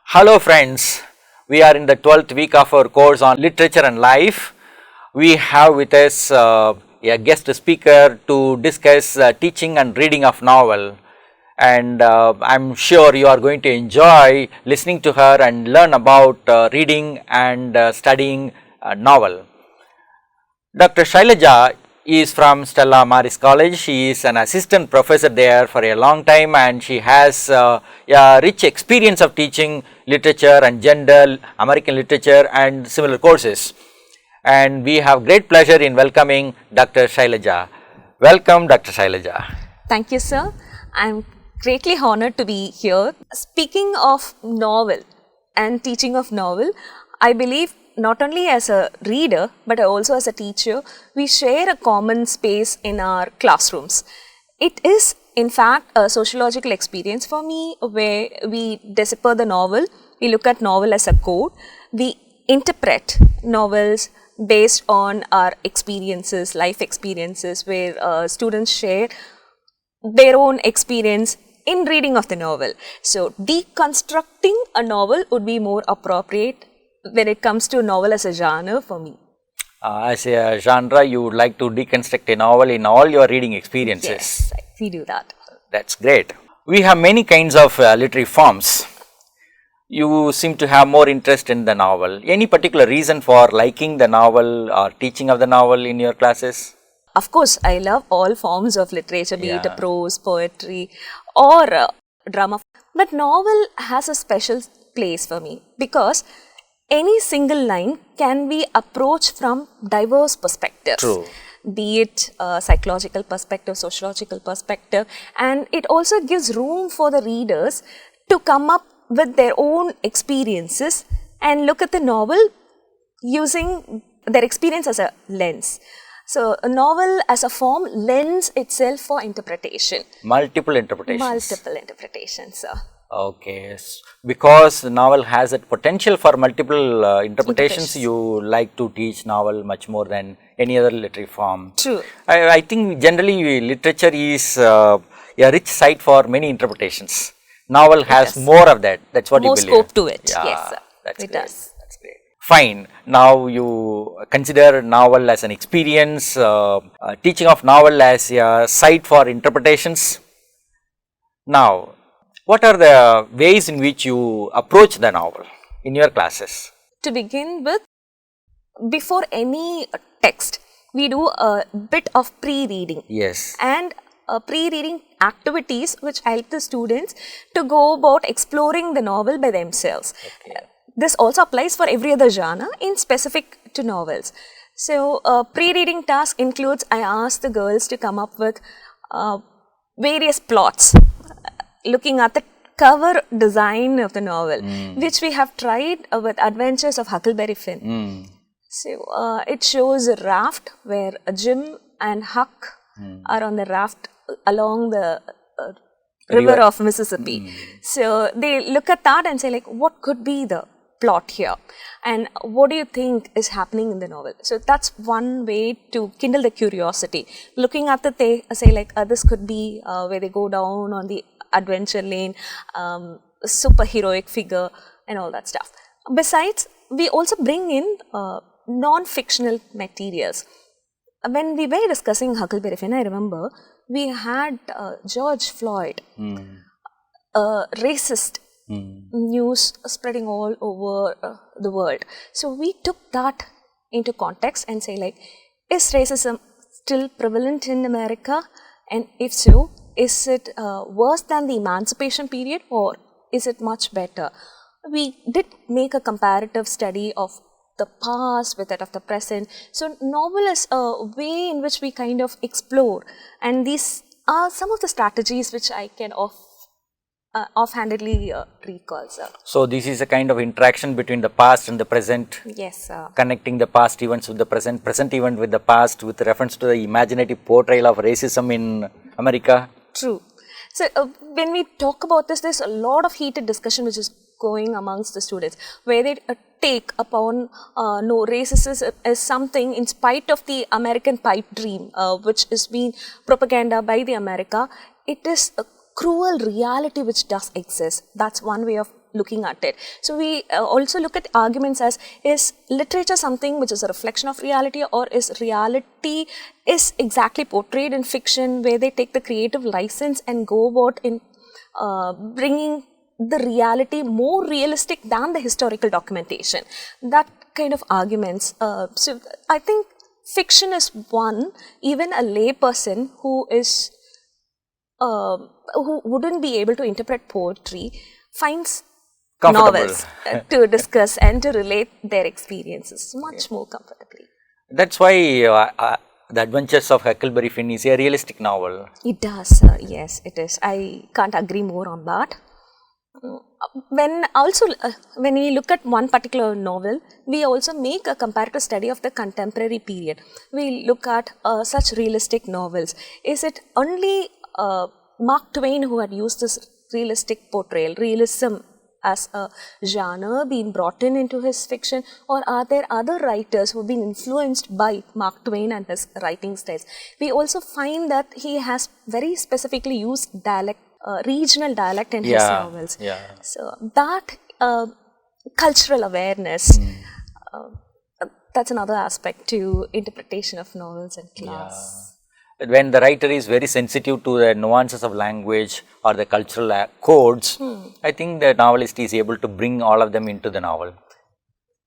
Hello friends, we are in the 12th week of our course on literature and life. We have with us a guest speaker to discuss teaching and reading of novel, and I am sure you are going to enjoy listening to her and learn about reading and studying novel. Dr. Shailaja is from Stella Maris College. She is an assistant professor there for a long time, and she has a rich experience of teaching literature and gender, American literature and similar courses. And we have great pleasure in welcoming Dr. Shailaja. Welcome, Dr. Shailaja. Thank you, sir. I am greatly honored to be here. Speaking of novel and teaching of novel, I believe not only as a reader but also as a teacher, we share a common space in our classrooms. It is in fact a sociological experience for me where we decipher the novel, we look at novel as a code, we interpret novels based on our experiences, life experiences, where students share their own experience in reading of the novel. So deconstructing a novel would be more appropriate when it comes to novel as a genre for me. As a genre, you would like to deconstruct a novel in all your reading experiences. Yes, we do that. That's great. We have many kinds of literary forms. You seem to have more interest in the novel. Any particular reason for liking the novel or teaching of the novel in your classes? Of course, I love all forms of literature, be it a prose, poetry or drama. But novel has a special place for me because any single line can be approached from diverse perspectives. True. Be it a psychological perspective, sociological perspective, and it also gives room for the readers to come up with their own experiences and look at the novel using their experience as a lens. So, a novel as a form lends itself for interpretation. Multiple interpretations. Multiple interpretations, sir. Okay, because the novel has that potential for multiple interpretations, you like to teach novel much more than any other literary form. True. I think generally literature is a rich site for many interpretations. Novel has more of that. That's what more you believe. More scope to it. Yeah, yes, sir. That's it great. does. That's great. Fine. Now you consider novel as an experience, teaching of novel as a site for interpretations. Now, what are the ways in which you approach the novel in your classes? To begin with, before any text, we do a bit of pre-reading. Yes. And pre-reading activities which help the students to go about exploring the novel by themselves. Okay. This also applies for every other genre in specific to novels. So, pre-reading task includes, I ask the girls to come up with various plots, looking at the cover design of the novel, which we have tried with Adventures of Huckleberry Finn. So, it shows a raft where Jim and Huck are on the raft along the river of Mississippi. So, they look at that and say like, what could be the plot here and what do you think is happening in the novel? So, that's one way to kindle the curiosity. Looking at the, they say like, this could be where they go down on the adventure lane, superheroic figure and all that stuff. Besides, we also bring in non-fictional materials. When we were discussing Huckleberry Finn, I remember we had George Floyd, a racist news spreading all over the world. So, we took that into context and say like, is racism still prevalent in America? And if so, is it worse than the emancipation period or is it much better? We did make a comparative study of the past with that of the present. So, novel is a way in which we kind of explore, and these are some of the strategies which I can offhandedly recall, sir. So, this is a kind of interaction between the past and the present. Yes, sir. Connecting the past events with the present event with the past with reference to the imaginative portrayal of racism in America. True. So, when we talk about this, there's a lot of heated discussion which is going amongst the students, where they take upon no, racism is something in spite of the American pipe dream, which is being propaganda by the America. It is a cruel reality which does exist. That's one way of looking at it. So we also look at arguments as, is literature something which is a reflection of reality, or is reality is exactly portrayed in fiction, where they take the creative license and go about in bringing the reality more realistic than the historical documentation. That kind of arguments. So I think fiction is one, even a lay person who is who wouldn't be able to interpret poetry finds novels to discuss and to relate their experiences much more comfortably. That's why The Adventures of Huckleberry Finn is a realistic novel. It does, sir. Yes, it is. I can't agree more on that. When we look at one particular novel, we also make a comparative study of the contemporary period. We look at such realistic novels. Is it only Mark Twain who had used this realistic portrayal, realism as a genre being brought into his fiction, or are there other writers who have been influenced by Mark Twain and his writing styles? We also find that he has very specifically used dialect, regional dialect in his novels. So that cultural awareness, that's another aspect to interpretation of novels and class. When the writer is very sensitive to the nuances of language or the cultural codes, I think the novelist is able to bring all of them into the novel.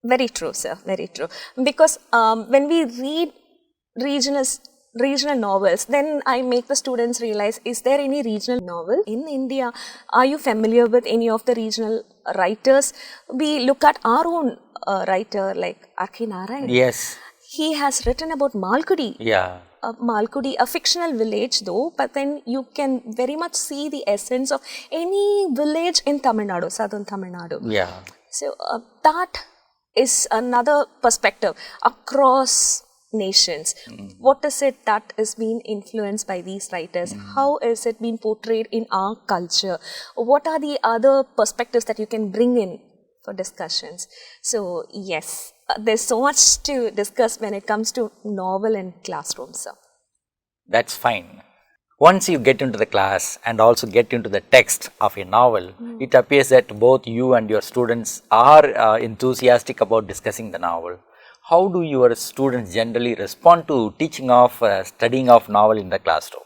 Very true, sir. Very true. Because when we read regional novels, then I make the students realize, is there any regional novel in India? Are you familiar with any of the regional writers? We look at our own writer like R.K. Narayan. Yes. He has written about Malgudi. Malgudi, a fictional village though, but then you can very much see the essence of any village in Tamil Nadu, southern Tamil Nadu. So that is another perspective across nations. What is it that is being influenced by these writers? How is it being portrayed in our culture? What are the other perspectives that you can bring in for discussions? So yes, there's so much to discuss when it comes to novel and classrooms, sir. That's fine. Once you get into the class and also get into the text of a novel, it appears that both you and your students are enthusiastic about discussing the novel. How do your students generally respond to teaching of, studying of novel in the classroom?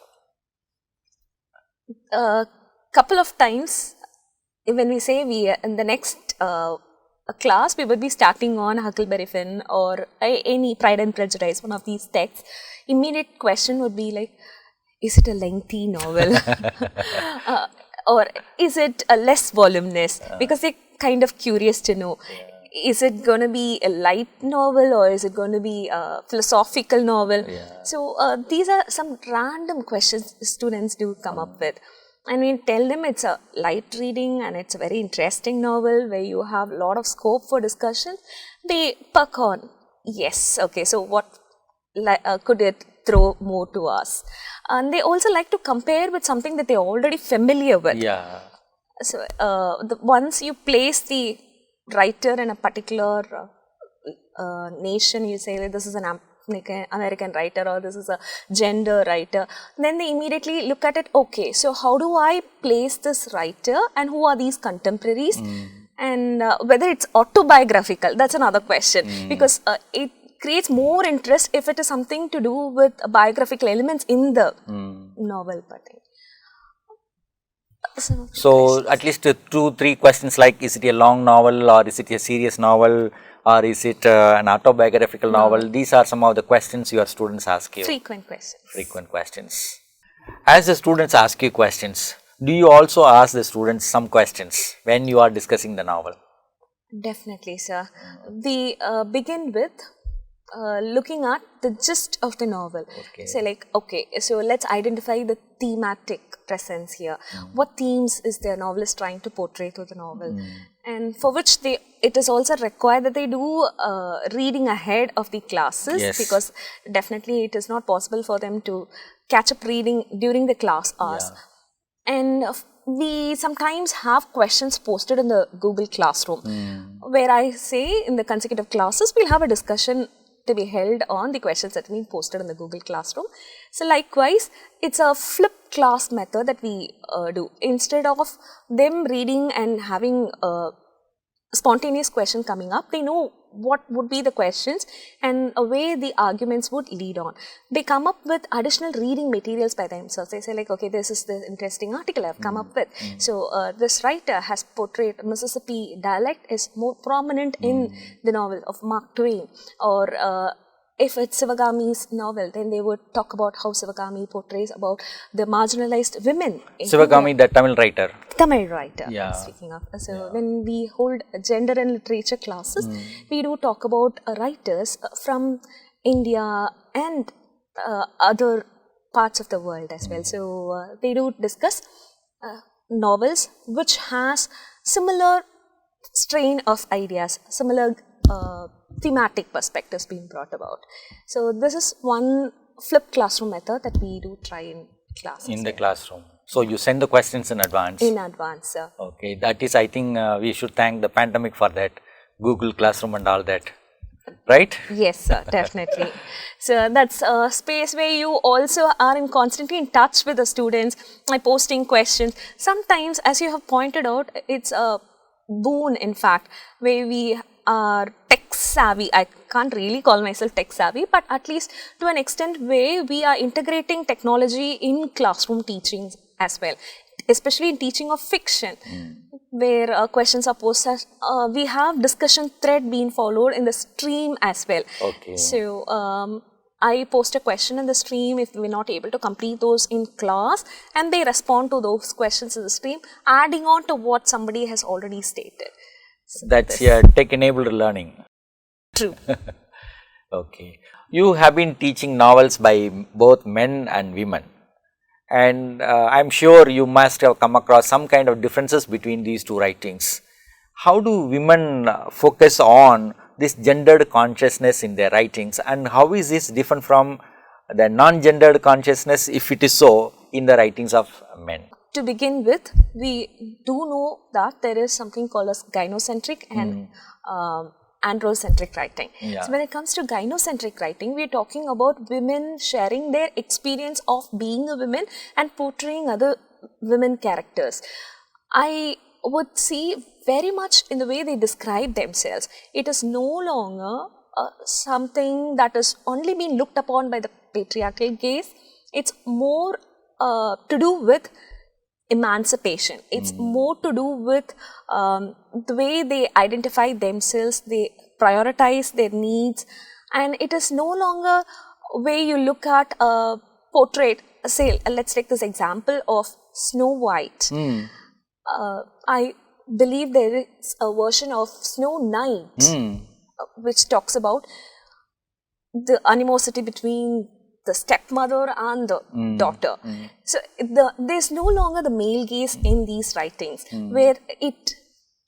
Couple of times, when we say in the next class, we would be starting on Huckleberry Finn or any Pride and Prejudice, one of these texts. Immediate question would be like, is it a lengthy novel? Or is it a less voluminous? Because they're kind of curious to know. Is it going to be a light novel, or is it going to be a philosophical novel? So these are some random questions students do come up with. And we tell them it's a light reading and it's a very interesting novel where you have a lot of scope for discussion. They perk on, yes, okay, so what could it throw more to us? And they also like to compare with something that they're already familiar with. So once you place the writer in a particular nation, you say this is an American writer or this is a gender writer, then they immediately look at it, okay, so how do I place this writer and who are these contemporaries, and whether it's autobiographical, that's another question, because it creates more interest if it is something to do with biographical elements in the novel. So at least 2-3 questions like, is it a long novel, or is it a serious novel, or is it an autobiographical novel? These are some of the questions your students ask you. Frequent questions. Frequent questions. As the students ask you questions, do you also ask the students some questions when you are discussing the novel? Definitely, sir. We begin with looking at the gist of the novel. Say like, okay, so let's identify the thematic presence here. What themes is the novelist trying to portray through the novel? And for which it is also required that they do reading ahead of the classes, because definitely it is not possible for them to catch up reading during the class hours. And we sometimes have questions posted in the Google Classroom, where I say in the consecutive classes, we'll have a discussion to be held on the questions that have been posted in the Google Classroom. So likewise, it's a flipped class method that we do. Instead of them reading and having a spontaneous question coming up, they know what would be the questions and a way the arguments would lead on. They come up with additional reading materials by themselves. They say like, okay, this is the interesting article I've come up with. So this writer has portrayed Mississippi dialect is more prominent in the novel of Mark Twain. Or if it's Sivagami's novel, then they would talk about how Sivagami portrays about the marginalized women. Sivagami, the Tamil writer. Tamil writer, Yeah. speaking of. So when we hold gender and literature classes, we do talk about writers from India and other parts of the world as well. So they do discuss novels which has similar strain of ideas, similar thematic perspectives being brought about. So this is one flipped classroom method that we do try in classes. In the classroom. So you send the questions in advance. In advance, sir. Okay, that is, I think we should thank the pandemic for that, Google Classroom and all that, right? Yes, sir, definitely. So that's a space where you also are constantly in touch with the students by posting questions. Sometimes, as you have pointed out, it's a boon, in fact, where we are tech savvy. I can't really call myself tech savvy, but at least to an extent where we are integrating technology in classroom teaching as well, especially in teaching of fiction, where questions are posted. We have discussion thread being followed in the stream as well. Okay. So I post a question in the stream if we're not able to complete those in class, and they respond to those questions in the stream, adding on to what somebody has already stated. So That's tech-enabled learning. True. Okay. You have been teaching novels by both men and women. And I'm sure you must have come across some kind of differences between these two writings. How do women focus on this gendered consciousness in their writings, and how is this different from the non-gendered consciousness, if it is so, in the writings of men? To begin with, we do know that there is something called as gynocentric and androcentric writing. Yeah. So when it comes to gynocentric writing, we are talking about women sharing their experience of being a woman and portraying other women characters. I would see very much in the way they describe themselves. It is no longer something that is only being looked upon by the patriarchal gaze. It's more to do with emancipation. It's more to do with the way they identify themselves, they prioritize their needs, and it is no longer where you look at a portrait. Say, let's take this example of Snow White. I believe there is a version of Snow Knight which talks about the animosity between the stepmother and the daughter. So there's no longer the male gaze in these writings, where it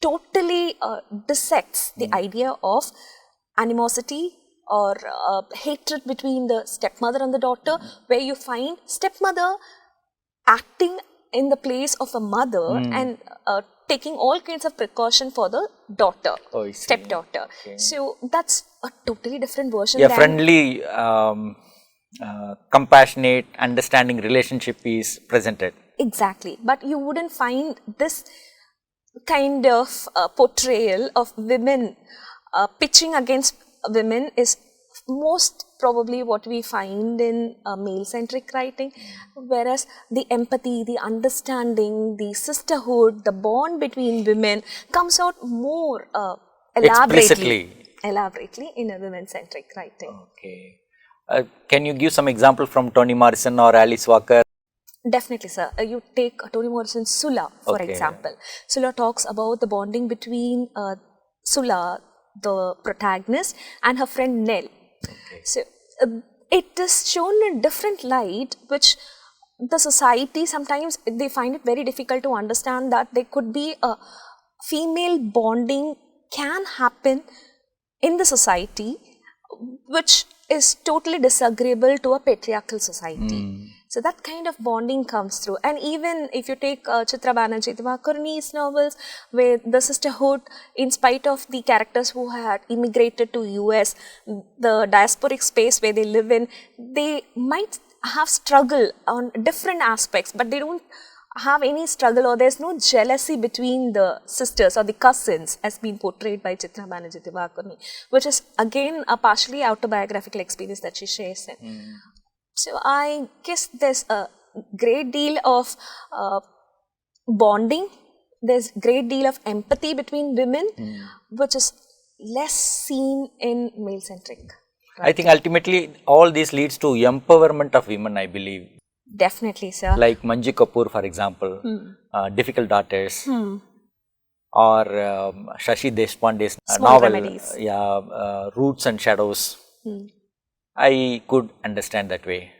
totally dissects the idea of animosity or hatred between the stepmother and the daughter, where you find stepmother acting in the place of a mother and taking all kinds of precaution for the daughter, stepdaughter. Okay. So that's a totally different version. A friendly, compassionate, understanding relationship is presented. Exactly. But you wouldn't find this kind of portrayal of women pitching against women is most probably what we find in male-centric writing, whereas the empathy, the understanding, the sisterhood, the bond between women comes out more elaborately in a women-centric writing. Okay. Can you give some example from Toni Morrison or Alice Walker? Definitely, sir. You take Toni Morrison's Sula, for example. Sula talks about the bonding between Sula, the protagonist, and her friend Nell. So it is shown in a different light, which the society sometimes they find it very difficult to understand that there could be a female bonding can happen in the society, which is totally disagreeable to a patriarchal society. So that kind of bonding comes through. And even if you take Chitra Banerjee Divakaruni's novels, where the sisterhood, in spite of the characters who had immigrated to US, the diasporic space where they live in, they might have struggle on different aspects, but they don't have any struggle, or there's no jealousy between the sisters or the cousins as being portrayed by Chitra Banerjee Divakaruni, which is again a partially autobiographical experience that she shares in. So I guess there's a great deal of bonding, there's great deal of empathy between women, which is less seen in male-centric. I think ultimately all this leads to empowerment of women, I believe. Definitely, sir. Like Manju Kapoor, for example, Difficult Daughters, or Shashi Deshpande's Small novel, Remedies. Roots and Shadows. I could understand that way.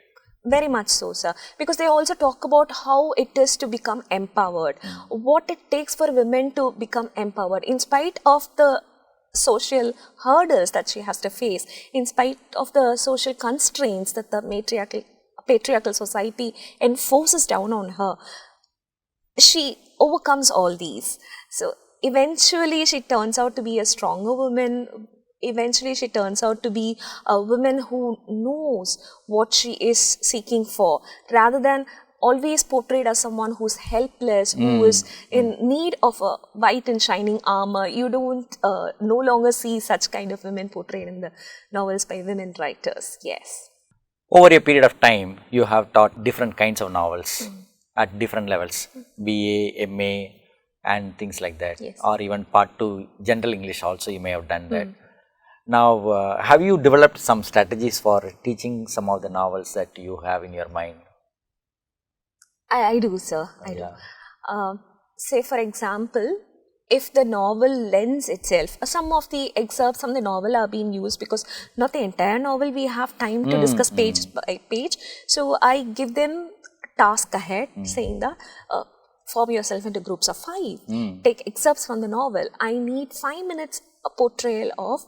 Very much so, sir. Because they also talk about how it is to become empowered, what it takes for women to become empowered, in spite of the social hurdles that she has to face, in spite of the social constraints that the patriarchal society enforces down on her. She overcomes all these. So eventually she turns out to be a stronger woman. Eventually she turns out to be a woman who knows what she is seeking for, rather than always portrayed as someone who's helpless, who is in need of a white and shining armor. You don't no longer see such kind of women portrayed in the novels by women writers. Yes. Over a period of time, you have taught different kinds of novels at different levels, BA, MA and things like that, Yes. or even Part 2, General English also you may have done that. Now, have you developed some strategies for teaching some of the novels that you have in your mind? I do, sir. I do. Say, for example, if the novel lends itself, some of the excerpts from the novel are being used, because not the entire novel we have time to discuss page by page. So I give them a task ahead, saying that form yourself into groups of 5. Take excerpts from the novel. I need 5 minutes a portrayal of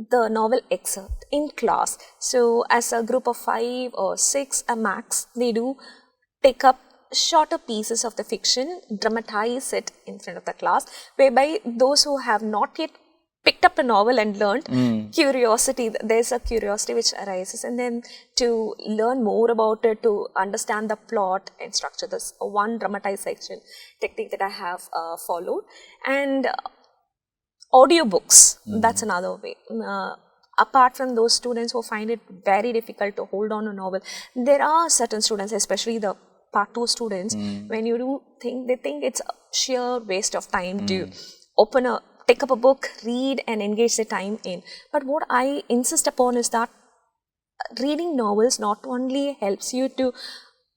the novel excerpt in class. So as a group of 5 or 6 a max, they do take up shorter pieces of the fiction, dramatize it in front of the class, whereby those who have not yet picked up a novel and learned, curiosity, there's a curiosity which arises, and then to learn more about it, to understand the plot and structure. This one dramatization technique that I have followed. And audiobooks, that's another way. Apart from those students who find it very difficult to hold on a novel, there are certain students, especially the Part 2 students, when you do think, they think it's a sheer waste of time to take up a book, read and engage the time in. But what I insist upon is that reading novels not only helps you to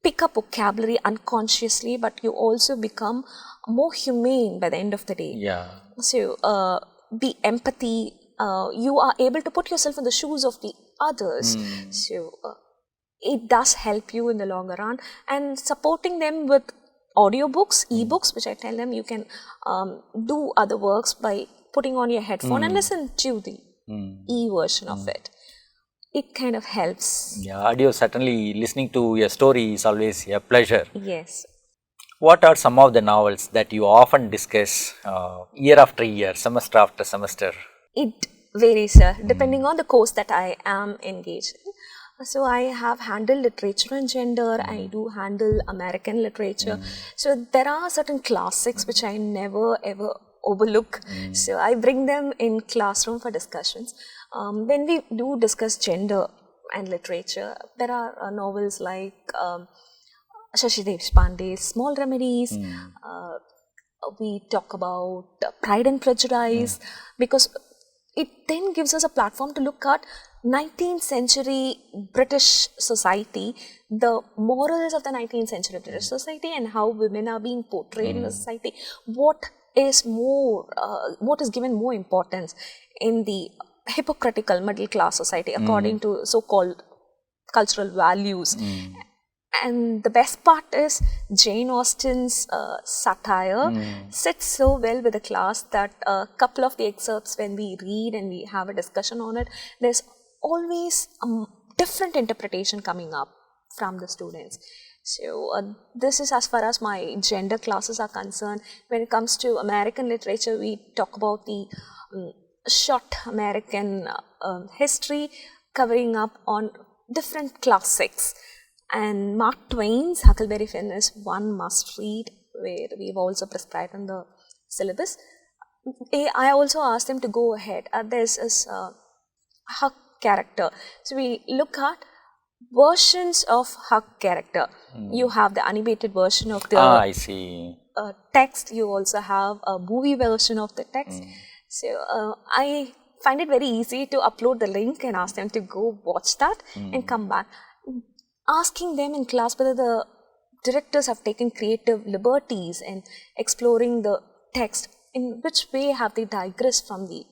pick up vocabulary unconsciously, but you also become more humane by the end of the day. Yeah. So, be empathy, you are able to put yourself in the shoes of the others. So, it does help you in the longer run. And supporting them with audiobooks, ebooks, which I tell them you can do other works by putting on your headphone and listen to the e-version of it. It kind of helps. Yeah, audio, certainly listening to your story is always a pleasure. Yes. What are some of the novels that you often discuss year after year, semester after semester? It varies, sir, depending on the course that I am engaged in. So I have handled literature and gender, I do handle American literature. So there are certain classics which I never ever overlook. So I bring them in classroom for discussions. When we do discuss gender and literature, there are novels like Shashi Deshpande's Small Remedies. We talk about Pride and Prejudice, because it then gives us a platform to look at 19th century British society, the morals of the 19th century British society, and how women are being portrayed in the society. What is given more importance in the hypocritical middle class society according to so-called cultural values. And the best part is Jane Austen's satire sits so well with the class that a couple of the excerpts, when we read and we have a discussion on it, there's always different interpretation coming up from the students. So this is as far as my gender classes are concerned. When it comes to American literature, we talk about the short American history covering up on different classics. And Mark Twain's Huckleberry Finn is one must read, where we've also prescribed in the syllabus. I also asked them to go ahead. There's this Huck character. So we look at versions of Huck character. You have the animated version of the I see. Text. You also have a movie version of the text. So I find it very easy to upload the link and ask them to go watch that and come back. Asking them in class whether the directors have taken creative liberties in exploring the text, in which way have they digressed from the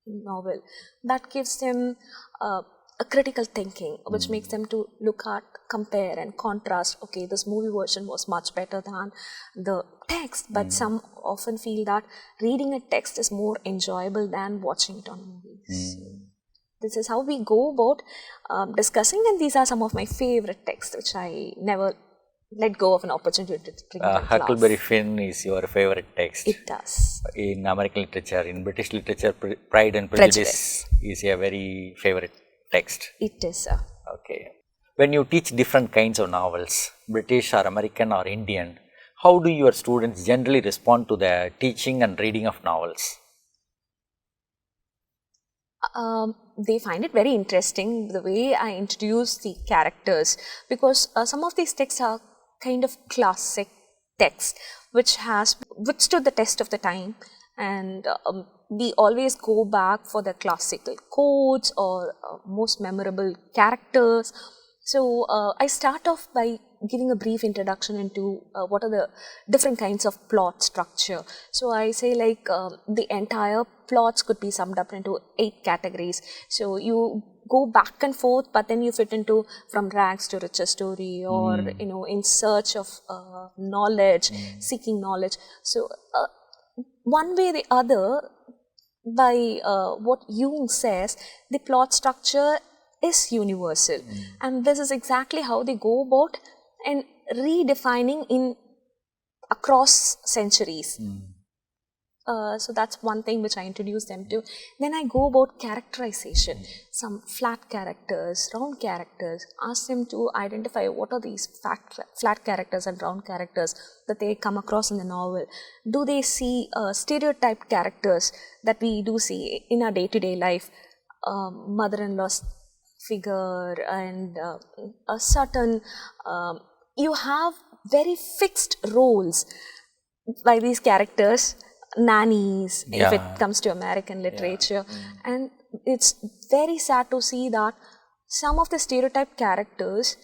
novel. That gives them a critical thinking, which makes them to look at, compare and contrast. Okay, this movie version was much better than the text, but some often feel that reading a text is more enjoyable than watching it on movies. So this is how we go about discussing, and these are some of my favorite texts which I never let go of an opportunity to bring to Huckleberry class. Finn is your favorite text. It does. In American literature, in British literature, Pride and Prejudice is a very favorite text. It is, sir. Okay. When you teach different kinds of novels, British or American or Indian, how do your students generally respond to the teaching and reading of novels? They find it very interesting the way I introduce the characters, because some of these texts are kind of classic texts which has withstood the test of the time, and we always go back for the classical quotes or most memorable characters. So I start off by giving a brief introduction into what are the different kinds of plot structure. So I say like the entire plots could be summed up into 8 categories. So you go back and forth, but then you fit into from rags to riches story, or in search of knowledge, seeking knowledge. So one way or the other, by what Jung says, the plot structure is universal, and this is exactly how they go about and redefining in across centuries. So that's one thing which I introduce them to. Then I go about characterization, some flat characters, round characters, ask them to identify what are these flat characters and round characters that they come across in the novel. Do they see stereotyped characters that we do see in our day-to-day life, mother-in-law's figure, and a certain, you have very fixed roles by these characters, nannies, if it comes to American literature. And it's very sad to see that some of the stereotyped characters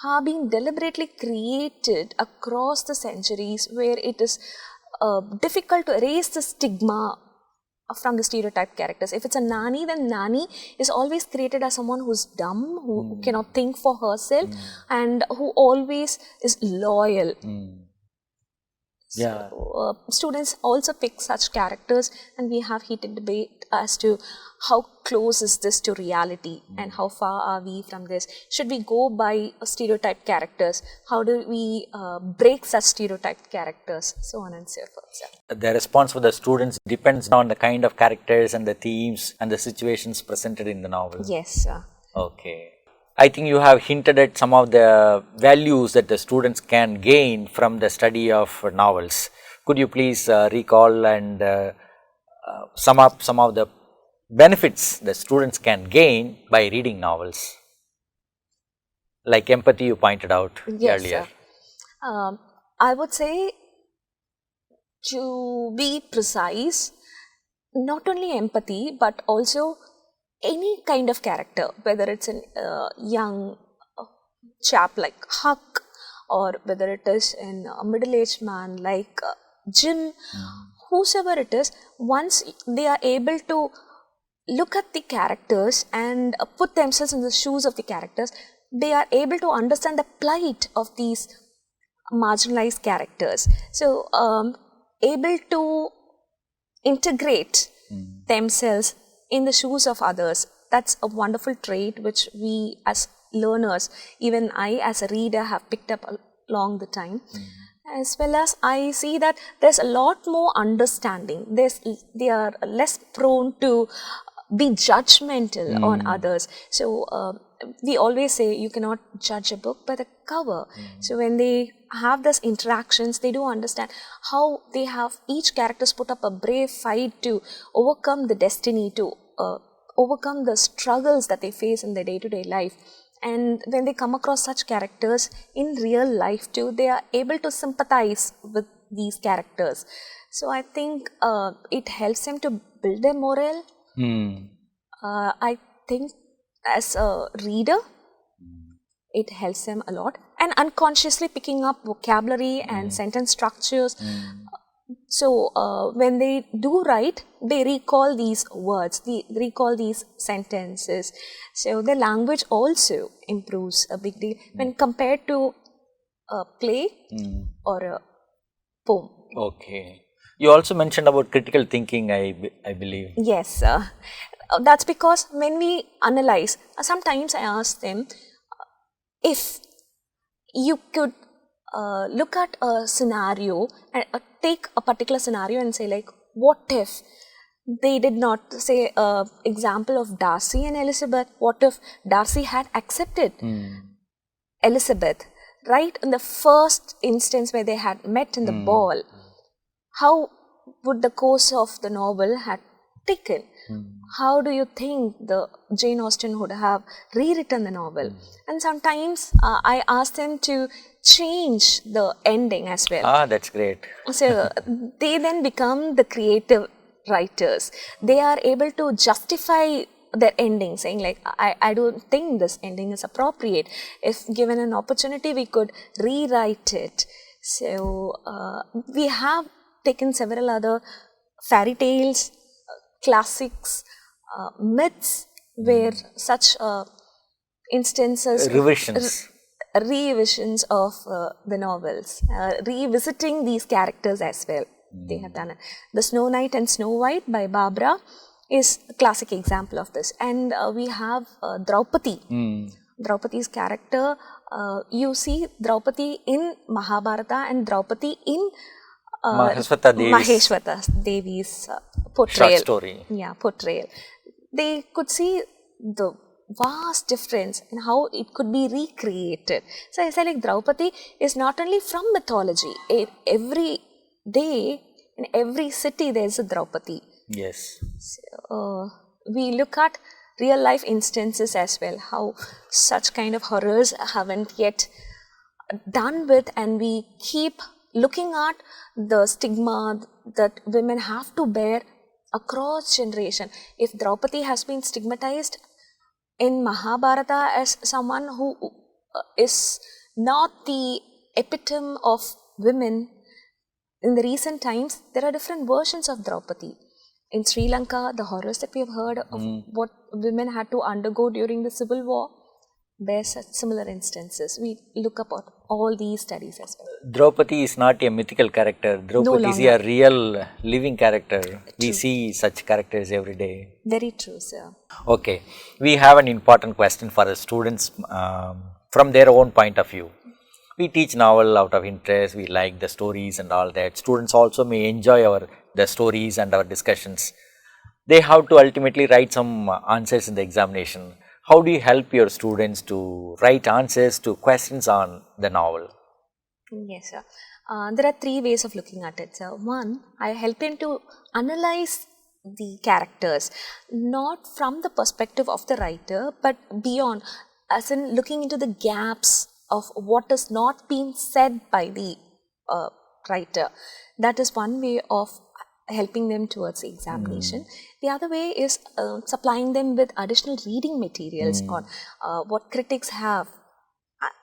have been deliberately created across the centuries, where it is difficult to erase the stigma from the stereotyped characters. If it's a nanny, then nanny is always created as someone who's dumb, who cannot think for herself, and who always is loyal. So, students also pick such characters, and we have heated debate as to how close is this to reality and how far are we from this. Should we go by stereotyped characters? How do we break such stereotyped characters? So on and so forth. The response for the students depends on the kind of characters and the themes and the situations presented in the novel. Yes, sir. Okay. I think you have hinted at some of the values that the students can gain from the study of novels. Could you please recall and sum up some of the benefits the students can gain by reading novels? Like empathy, you pointed out earlier. Sir. I would say, to be precise, not only empathy but also any kind of character, whether it's a young chap like Huck, or whether it is a middle-aged man like Jim, whosoever it is, once they are able to look at the characters and put themselves in the shoes of the characters, they are able to understand the plight of these marginalized characters. So, able to integrate themselves in the shoes of others, that's a wonderful trait which we as learners, even I as a reader, have picked up along the time. As well as I see that there's a lot more understanding. They are less prone to be judgmental on others. So we always say you cannot judge a book by the cover. So when they have these interactions, they do understand how they have, each characters put up a brave fight to overcome the destiny, to overcome the struggles that they face in their day-to-day life. And when they come across such characters in real life too, they are able to sympathize with these characters. So I think it helps them to build their morale. I think as a reader, it helps them a lot. And unconsciously picking up vocabulary and sentence structures. So when they do write, they recall these words, they recall these sentences. So the language also improves a big deal when compared to a play or a poem. Okay. You also mentioned about critical thinking, I believe. Yes, that's because when we analyze, sometimes I ask them, if you could look at a scenario and take a particular scenario and say, like, what if they did not, say, example of Darcy and Elizabeth, what if Darcy had accepted Elizabeth right in the first instance where they had met in the ball? How would the course of the novel had taken? How do you think the Jane Austen would have rewritten the novel? And sometimes I ask them to change the ending as well. Ah, that's great. So they then become the creative writers. They are able to justify their ending, saying like, I don't think this ending is appropriate. If given an opportunity, we could rewrite it. So we have taken several other fairy tales, classics, myths, where such instances, revisions of the novels, revisiting these characters as well. They have done it. The Snow Knight and Snow White by Barbara is a classic example of this. And we have Draupadi. Draupadi's character, you see Draupadi in Mahabharata and Draupadi in Maheshwata Devi's portrayal. Short story. Yeah, portrayal. They could see the vast difference in how it could be recreated. So I say, like, Draupadi is not only from mythology. Every day, in every city, there is a Draupadi. Yes. So, we look at real life instances as well, how such kind of horrors haven't yet done with, and we keep looking at the stigma that women have to bear across generation. If Draupadi has been stigmatized in Mahabharata as someone who is not the epitome of women, in the recent times, there are different versions of Draupadi. In Sri Lanka, the horrors that we have heard of what women had to undergo during the civil war bear such similar instances. We look up at all these studies as well. Draupadi is not a mythical character. Draupadi is a real living character. True. We see such characters every day. Very true, sir. Okay. We have an important question for the students from their own point of view. We teach novel out of interest. We like the stories and all that. Students also may enjoy the stories and our discussions. They have to ultimately write some answers in the examination. How do you help your students to write answers to questions on the novel? Yes, sir. There are three ways of looking at it, sir. One, I help them to analyze the characters, not from the perspective of the writer, but beyond, as in looking into the gaps of what is not being said by the writer. That is one way of helping them towards the examination. The other way is supplying them with additional reading materials on what critics have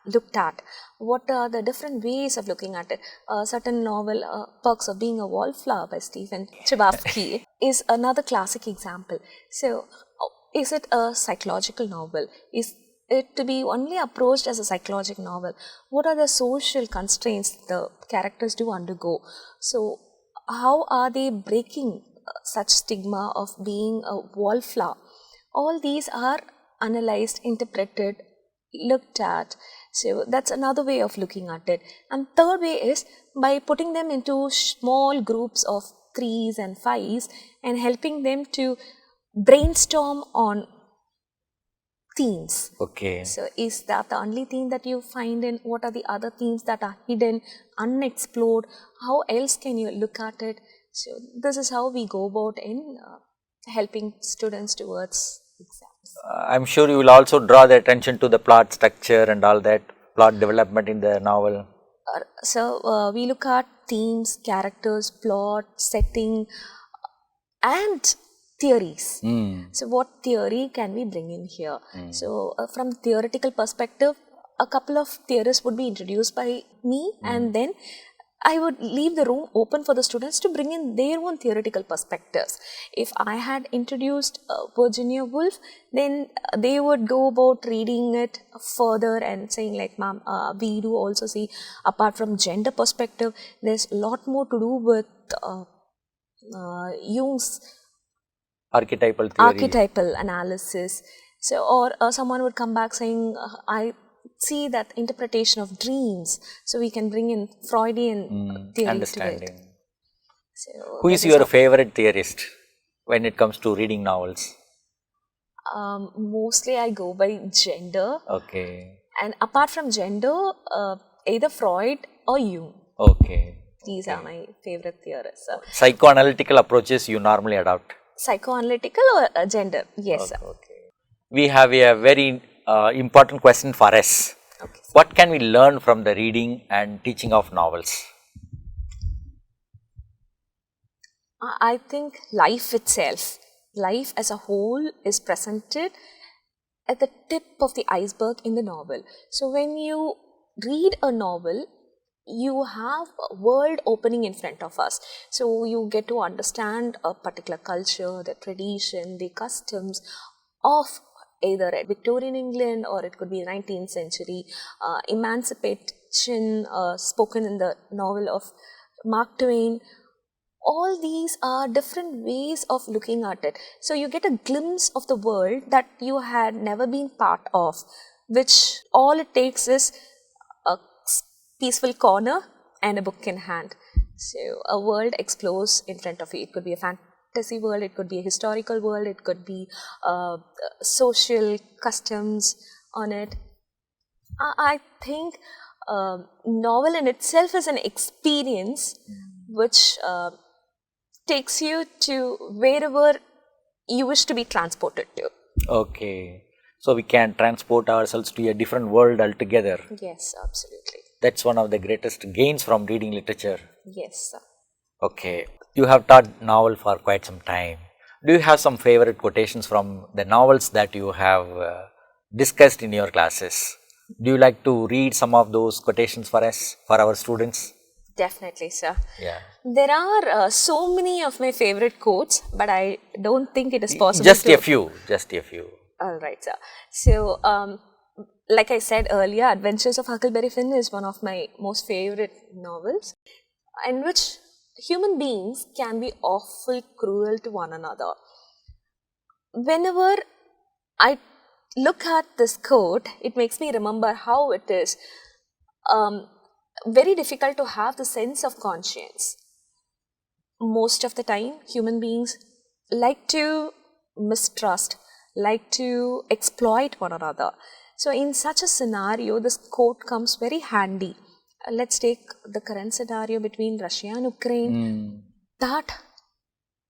looked at, what are the different ways of looking at it. A certain novel, Perks of Being a Wallflower by Stephen Chbosky is another classic example. So, is it a psychological novel? Is it to be only approached as a psychological novel? What are the social constraints the characters do undergo? So, how are they breaking such stigma of being a wallflower? All these are analyzed, interpreted, looked at. So that's another way of looking at it. And third way is by putting them into small groups of 3s and 5s and helping them to brainstorm on themes. Okay. So is that the only theme that you find in? What are the other themes that are hidden, unexplored? How else can you look at it? So this is how we go about in helping students towards exams. I'm sure you will also draw the attention to the plot structure and all that, plot development in the novel. So we look at themes, characters, plot, setting, and theories. So what theory can we bring in here? So from theoretical perspective, a couple of theories would be introduced by me, and then I would leave the room open for the students to bring in their own theoretical perspectives. If I had introduced Virginia Woolf, then they would go about reading it further and saying like, ma'am, we do also see, apart from gender perspective, there's a lot more to do with Jung's archetypal analysis. So, or someone would come back saying, I see that interpretation of dreams, so we can bring in Freudian theory understanding. to it. So Who is your favorite theorist when it comes to reading novels? Mostly I go by gender. Okay. And apart from gender, either Freud or Jung. Okay. These are my favorite theorists. So, psychoanalytical approaches you normally adopt? Psychoanalytical or gender? Yes. Okay. We have a very important question for us. Okay. What can we learn from the reading and teaching of novels? I think life itself, life as a whole is presented at the tip of the iceberg in the novel. So when you read a novel, you have a world opening in front of us. So you get to understand a particular culture, the tradition, the customs of either at Victorian England or it could be 19th century, emancipation spoken in the novel of Mark Twain. All these are different ways of looking at it. So you get a glimpse of the world that you had never been part of, which all it takes is a peaceful corner and a book in hand. So a world explores in front of you. It could be a fantasy world, it could be a historical world, it could be social customs on it. I think novel in itself is an experience which takes you to wherever you wish to be transported to. Okay. So we can transport ourselves to a different world altogether. Yes, absolutely. That's one of the greatest gains from reading literature. Yes, sir. Okay. You have taught novel for quite some time. Do you have some favorite quotations from the novels that you have discussed in your classes? Do you like to read some of those quotations for us, for our students? Definitely, sir. Yeah. There are so many of my favorite quotes, but I don't think it is possible Just to... a few. All right, sir. So, like I said earlier, Adventures of Huckleberry Finn is one of my most favorite novels, in which human beings can be awful cruel to one another. Whenever I look at this quote, it makes me remember how it is very difficult to have the sense of conscience. Most of the time, human beings like to mistrust, like to exploit one another. So in such a scenario, this quote comes very handy. Let's take the current scenario between Russia and Ukraine, that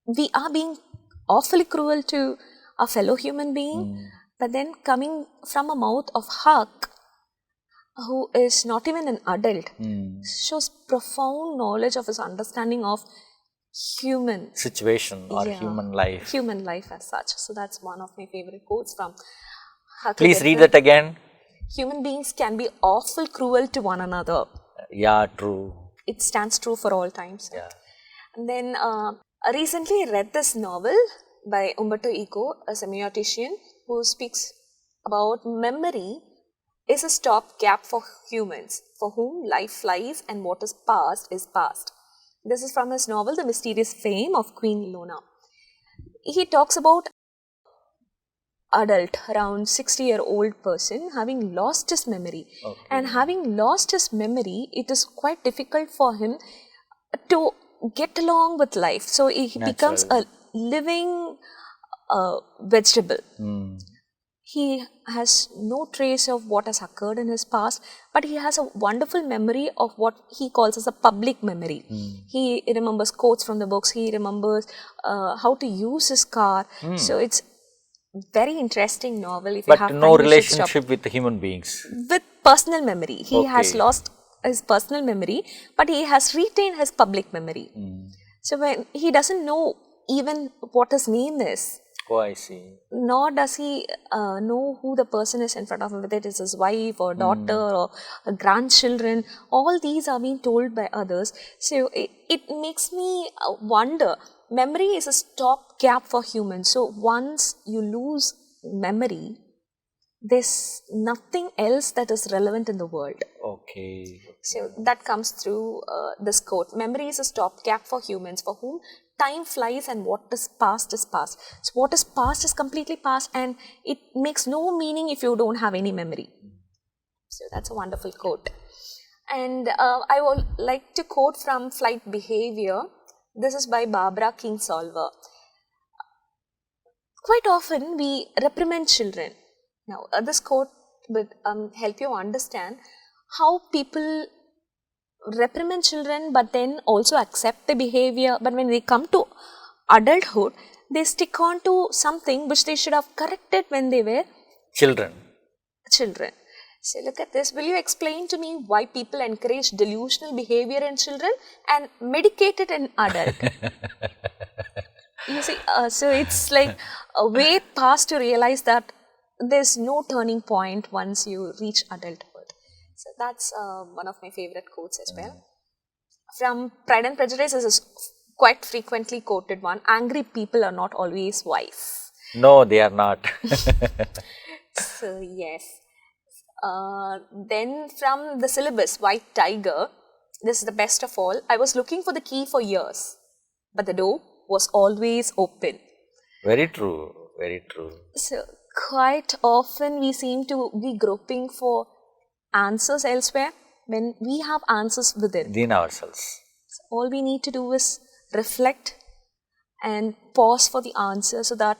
we are being awfully cruel to a fellow human being, but then coming from a mouth of Huck, who is not even an adult, shows profound knowledge of his understanding of human situation or human life. Human life as such. So that's one of my favorite quotes from Huck. Please read that again. Human beings can be awful cruel to one another. Yeah, true. It stands true for all times. Yeah. And then recently I read this novel by Umberto Eco, a semiotician, who speaks about memory is a stopgap for humans, for whom life flies and what is past is past. This is from his novel, The Mysterious Fame of Queen Lona. He talks about adult, around 60-year-old person, having lost his memory. Okay. And having lost his memory, it is quite difficult for him to get along with life. So he becomes a living vegetable. He has no trace of what has occurred in his past, but he has a wonderful memory of what he calls as a public memory. He remembers quotes from the books, he remembers how to use his car. So it's very interesting novel. If you have no time, relationship with human beings. With personal memory. He has lost his personal memory, but he has retained his public memory. So when he doesn't know even what his name is, Oh, I see. nor does he know who the person is in front of him, whether it is his wife or daughter or grandchildren. All these are being told by others. So it makes me wonder. Memory is a stopgap for humans. So once you lose memory, there's nothing else that is relevant in the world. Okay. So that comes through this quote. Memory is a stopgap for humans for whom time flies and what is past is past. So what is past is completely past and it makes no meaning if you don't have any memory. So that's a wonderful quote. And I would like to quote from Flight Behavior. This is by Barbara Kingsolver. Quite often we reprimand children. Now this quote would help you understand how people reprimand children but then also accept the behavior, but when they come to adulthood, they stick on to something which they should have corrected when they were children. So look at this. Will you explain to me why people encourage delusional behavior in children and medicate it in adult? You see, so it's like a way past to realize that there's no turning point once you reach adulthood. So that's one of my favorite quotes as well. From Pride and Prejudice, this is quite frequently quoted one. Angry people are not always wise. No, they are not. So yes. Then from the syllabus, White Tiger, this is the best of all. I was looking for the key for years, but the door was always open. Very true, very true. So quite often we seem to be groping for answers elsewhere when we have answers within ourselves. So all we need to do is reflect and pause for the answer, so that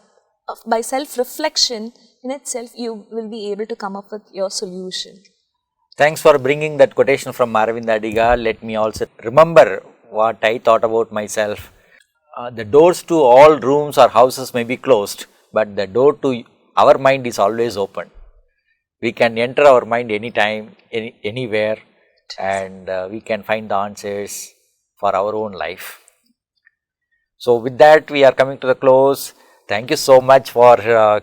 by self-reflection in itself you will be able to come up with your solution. Thanks for bringing that quotation from Aravind Adiga. Let me also remember what I thought about myself. The doors to all rooms or houses may be closed, but the door to our mind is always open. We can enter our mind anytime, anywhere, and we can find the answers for our own life. So with that, we are coming to the close. Thank you so much for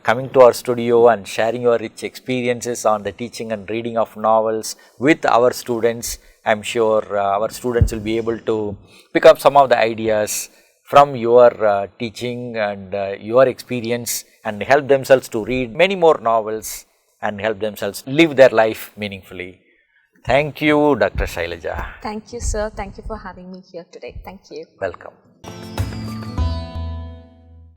coming to our studio and sharing your rich experiences on the teaching and reading of novels with our students. I am sure our students will be able to pick up some of the ideas from your teaching and your experience and help themselves to read many more novels and help themselves live their life meaningfully. Thank you, Dr. Shailaja. Thank you, sir. Thank you for having me here today. Thank you. Welcome.